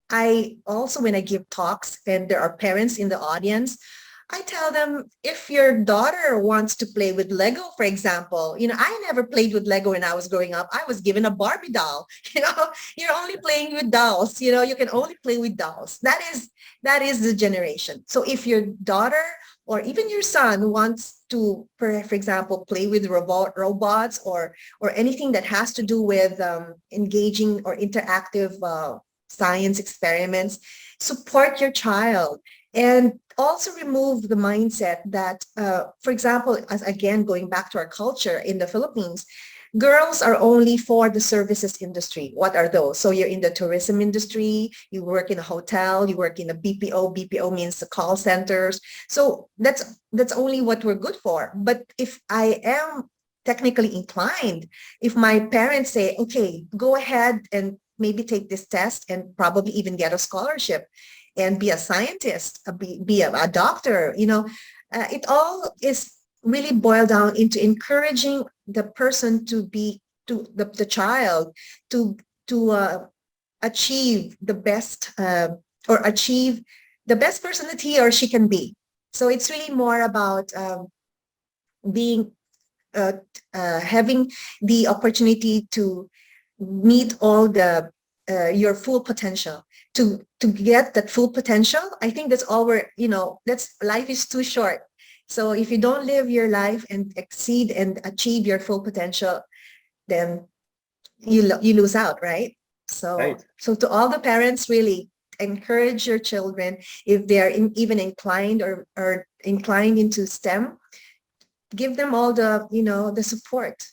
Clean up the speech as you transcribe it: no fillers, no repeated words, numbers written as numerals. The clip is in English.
I also, when I give talks and there are parents in the audience, I tell them, if your daughter wants to play with Lego, for example, I never played with Lego when I was growing up. I was given a Barbie doll. You're only playing with dolls. You can only play with dolls. That is the generation. So if your daughter or even your son wants to, for example, play with robots or anything that has to do with engaging or interactive science experiments, support your child. And also remove the mindset that, for example, as again, going back to our culture in the Philippines, girls are only for the services industry. What are those? So you're in the tourism industry, you work in a hotel, you work in a BPO. BPO means the call centers. So that's only what we're good for. But if I am technically inclined, if my parents say, okay, go ahead and maybe take this test and probably even get a scholarship and be a scientist, be a doctor, it all is really boiled down into encouraging the person to be, to the child to achieve the best or achieve the best person that he or she can be. So it's really more about being having the opportunity to meet all the your full potential. To get that full potential, I think that's all that's, life is too short. So if you don't live your life and exceed and achieve your full potential, then you lose out, right? So Right. so to all the parents, really encourage your children, if they're even inclined or inclined into STEM, give them all the the support.